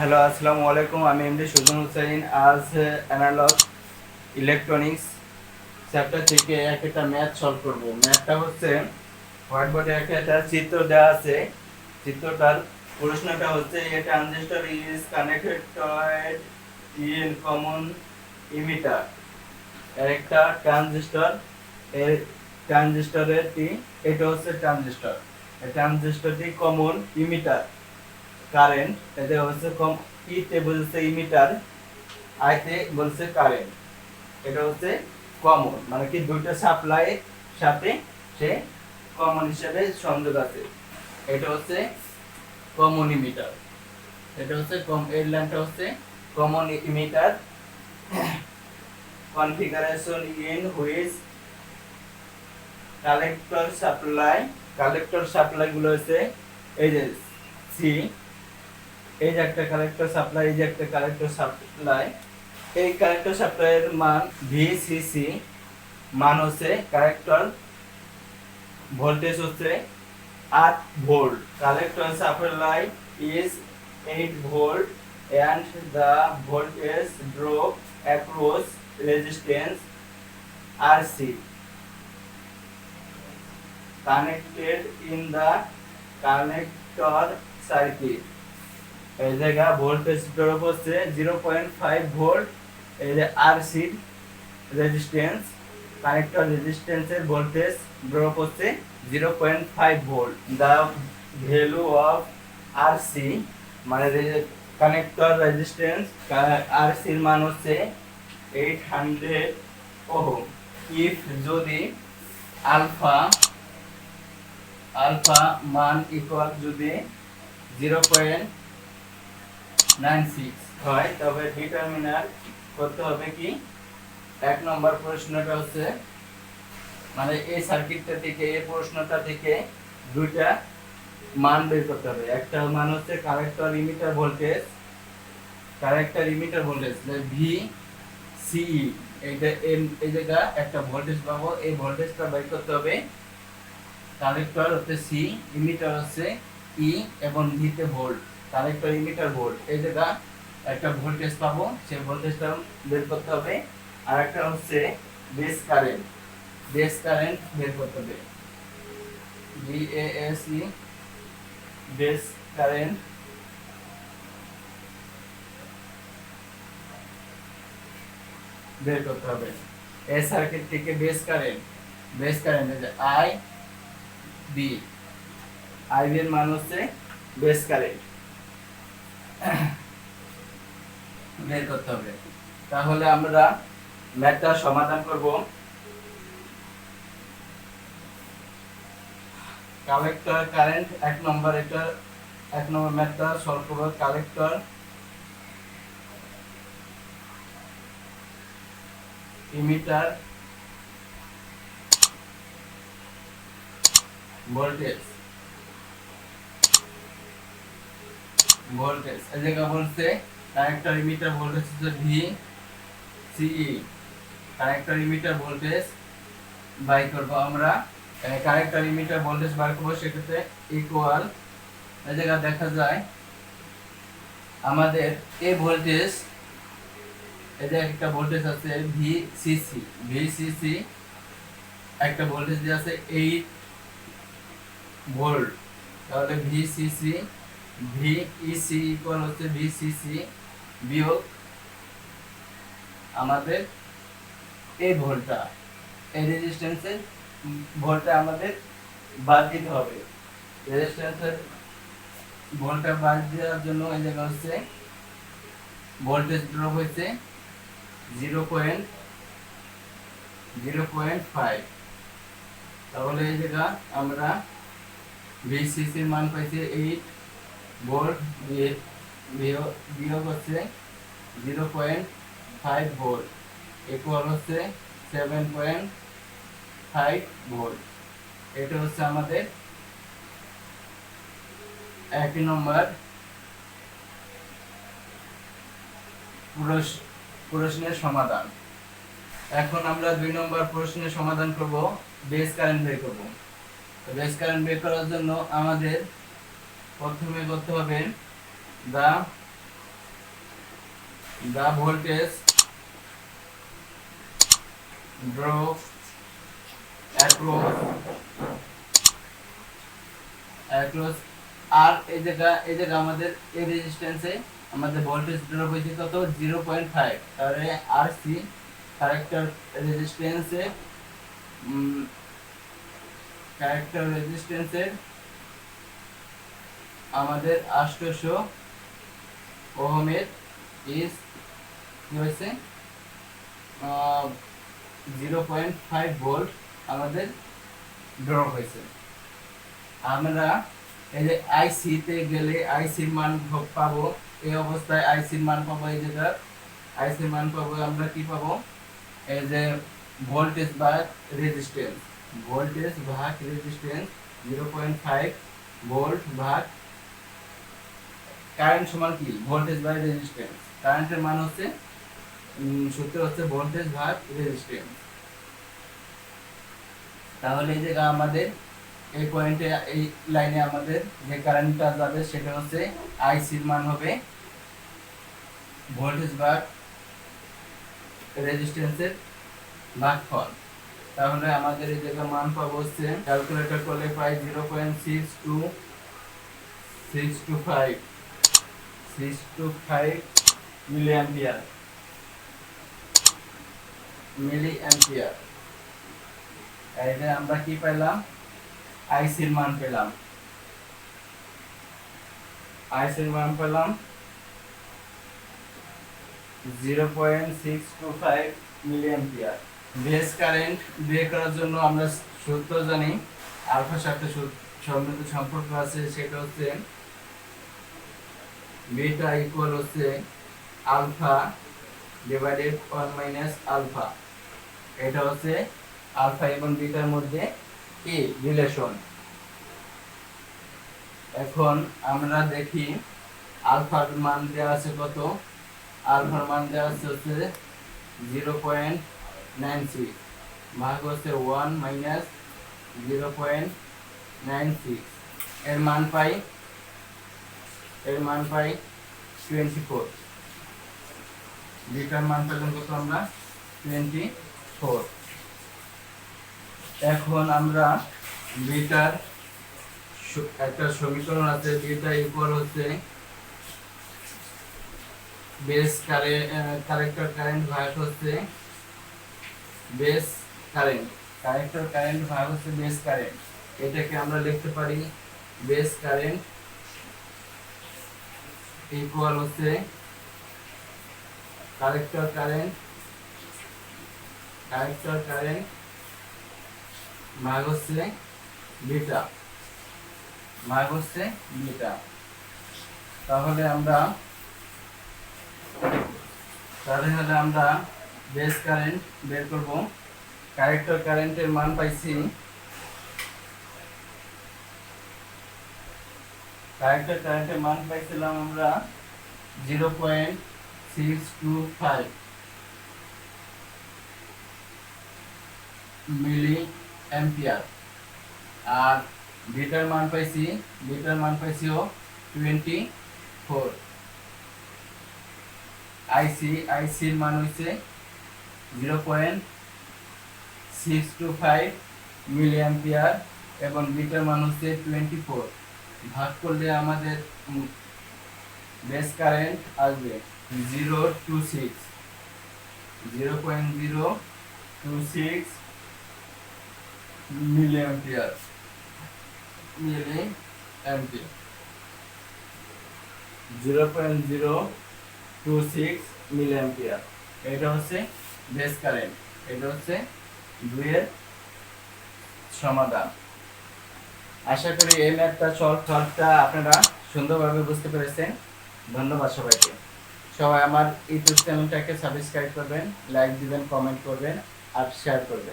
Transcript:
Hello, আসসালামু আলাইকুম। আমি এমডি সুজন হুসাইন। আজ অ্যানালগ ইলেকট্রনিক্স চ্যাপ্টার থেকে একটা ম্যাথ সলভ করব। ম্যাথটা হচ্ছে হোয়াইট বোর্ডে একটা চিত্র দেওয়া আছে। চিত্রটার প্রশ্নটা হচ্ছে a transistor is connected in common emitter. এর একটা ট্রানজিস্টর, এর এটা হচ্ছে ট্রানজিস্টর। এই ট্রানজিস্টরটি কমন ইমিটার কারেন্ট, এতে হচ্ছে কম ইতে বলছে ইমিটার, আইতে বলছে কারেন্ট। এটা হচ্ছে কমন, মানে কি দুইটা সাপ্লাই সাথে সে কমন হিসেবে সংযোগ আছে। এটা হচ্ছে কমন ইমিটার। এটা হচ্ছে এর লাইনটা হচ্ছে common emitter configuration in which collector supply গুলো হচ্ছে এই যে সি, এই যে একটা কালেক্টর সাপ্লাই, এই যে একটা কালেক্টর সাপ্লাই। এই কালেক্টর সাপ্লাইয়ের মান ভিসিসি, মান হচ্ছে কালেক্টর ভোল্টেজ হচ্ছে 8 volt. Collector supply is 8 volt and the voltage drop across resistance RC connected in the connector circuit। এই জায়গা ভোল্টেজ ড্রপ হচ্ছে 0.5 ভোল্ট। এই যে আরসি রেজিস্ট্যান্স, কানেক্টর রেজিস্ট্যান্সের ভোল্টেজ ড্রপ হচ্ছে 0.5 volt. The value of RC, মানে connector resistance RC এর মান হচ্ছে 800 ওহম। ইফ যদি আলফা আলফা মান ইকুয়াল যদি 0.96 হয়, তবে ডিটারমিনার করতে হবে কি, এক নম্বর প্রশ্নটা হচ্ছে, মানে এই সার্কিটটা থেকে এই প্রশ্নটা থেকে দুইটা মান বের করতে হবে। একটা মান হচ্ছে কালেক্টর ইমিটার ভোল্টেজ, ভি সিই। এইটা এই জায়গা একটা ভোল্টেজ পাবো, এই ভোল্টেজটা বের করতে হবে। কালেক্টর হচ্ছে সি, ইমিটার হচ্ছে ই এবং ভিতে ভোল্ট। কালেক্টর ইমিটার ভোল্ট, এই জায়গা একটা ভোল্টেজ পাবো, সেই ভোল্টেজটা বের করতে হবে। আর একটা হচ্ছে বেস কারেন্ট, বের করতে হবে, বিএসই, বেস কারেন্ট বের করতে হবে। এই সার্কিট থেকে বেস কারেন্ট এই যে বি এর মান হচ্ছে বেস কারেন্ট বের করতে হবে। তাহলে আমরা ম্যাথটা সমাধান করব। কালেক্টর কারেন্ট এক নম্বর ম্যাথটা সলভ করব। কালেক্টর ইমিটার ভোল্টেজ এই জায়গা বলছে কানেক্টর ইমিটার ভোল্টেজ হচ্ছে ভি সিই। কানেক্টর ইমিটার ভোল্টেজ বাই করব আমরা। কানেক্টর ইমিটার ভোল্টেজ বার করব, সেক্ষেত্রে ইকুয়াল, এই জায়গা দেখা যায় আমাদের এই ভোল্টেজ, এই যে একটা ভোল্টেজ আছে ভিসিসি, একটা ভোল্টেজ দিয়ে আছে 8 ভোল্ট। তাহলে ভিসিসি ভিইসি ইকুয়াল হচ্ছে ভিসিসি বিয়োগ আমাদের এই ভোল্টটা, এই রেজিস্ট্যান্সের ভোল্টটা আমাদের বাদ দিতে হবে। রেজিস্ট্যান্সের ভোল্টটা বাদ দেওয়ার জন্য এই জায়গা হচ্ছে ভোল্টেজ ড্রপ হচ্ছে 0.5। তাহলে এই জায়গা আমরা ভিসিসির মান পাইছি 8 ভোল্ট, বিয়োগ হচ্ছে 0.5 ভোল্ট ইকুয়াল হচ্ছে 7.5 ভোল্ট। এটা হচ্ছে আমাদের এক নম্বর প্রশ্নের সমাধান। এখন আমরা 2 নম্বর প্রশ্নের সমাধান করব, বেস কারেন্ট বের করব। বেস কারেন্ট বের করার জন্য আমাদের প্রথমে করতে হবে দা the voltage drop across আর এই জায়গা আমাদের এই রেজিস্ট্যান্সে আমাদের ভোল্টেজ ড্রপ হয়েছে কত 0.5 তাহলে আরসি ক্যারেক্টার রেজিস্ট্যান্সে আমাদের 800 ওহমের ইজ কি হয়েছে 0.5 ভোল্ট আমাদের ড্রপ হয়েছে। আমরা এই যে আইসি তে গেলে আইসির মান পাবো, এই অবস্থায় আইসির মান পাবো, এই যেটা আইসির মান পাবো আমরা কি পাবো, এই যে ভোল্টেজ ভাগ রেজিস্ট্যান্স, ভোল্টেজ ভাগ রেজিস্ট্যান্স 0.5 ভোল্ট ভাগ কারেন্ট সমান কি ভোল্টেজ বাই রেজিস্ট্যান্স। কারেন্টের মান হচ্ছে সূত্র হচ্ছে ভোল্টেজ ভাগ রেজিস্ট্যান্স। তাহলে এই জায়গা আমাদের এই পয়েন্টে এই লাইনে আমাদের যে কারেন্টটা যাবে সেটা হচ্ছে আইসির মান হবে ভোল্টেজ ভাগ রেজিস্ট্যান্সের ভাগফল। তাহলে আমাদের এই জায়গা মান পাবো হচ্ছে ক্যালকুলেটর করলে পাই 0.62625 মিলি অ্যাম্পিয়ার এই যে আমরা কি পেলাম আইসির মান পেলাম, আইসির মান পেলাম 0.625 মিলি অ্যাম্পিয়ার। বেস কারেন্ট বের করার জন্য আমরা সূত্র জানি, আলফার সাথে সম্মিলিত সম্পর্ক আছে, সেটা হচ্ছে বিটা ইকুয়াল হচ্ছে আলফা ডিভাইডেড 1 মাইনাস আলফা। এটা হচ্ছে আলফা এবং বিটার মধ্যে কি রিলেশন। এখন আমরা দেখি আলফার মান দেওয়া আছে কত, আলফার মান দেওয়া আছে হচ্ছে 0.96 ভাগ হচ্ছে 1 মাইনাস 0.96, এর মান পাই 24, বিটার মান পেলাম কত আমরা 24। এখন আমরা বিটার একটা সমীকরণ আছে, বিটা ইকুয়াল হচ্ছে বেস কারেক্টর কারেন্ট ভাগ হচ্ছে বেস কারেন্ট, কারেক্টর কারেন্ট ভাগ হচ্ছে বেস কারেন্ট। এটাকে আমরা লিখতে পারি বেস কারেন্ট ইকুয়াল হচ্ছে কারেক্টর কারেন্ট ভাগ হচ্ছে বিটা, তাহলে আমরা বেস কারেন্ট বের করব। কারেক্টর কারেন্টের মান পাইছি, কারেক্টর কারেন্টের মান পাইছিলাম আমরা 0.625 মিলি অ্যাম্পিয়ার। আর বিটার মান পাইছি 24। আইসির মান হচ্ছে 0.625 মিলি অ্যাম্পিয়ার এবং বিটার মান হচ্ছে 24। ভাগ করলে আমাদের বেস কারেন্ট আসবে 0.026 মিলি অ্যাম্পিয়ার 0.026 মিলি অ্যাম্পিয়ার। এটা হচ্ছে বেস কারেন্ট, এটা হচ্ছে 2 এর সমাধান। আশা করি এই ম্যাথটা সলভটা আপনারা সুন্দরভাবে বুঝতে পেরেছেন। ধন্যবাদ সবাইকে। সবাই আমার ইউটিউব চ্যানেলটাকে সাবস্ক্রাইব করবেন, লাইক দিবেন, কমেন্ট করবেন আর শেয়ার করবেন।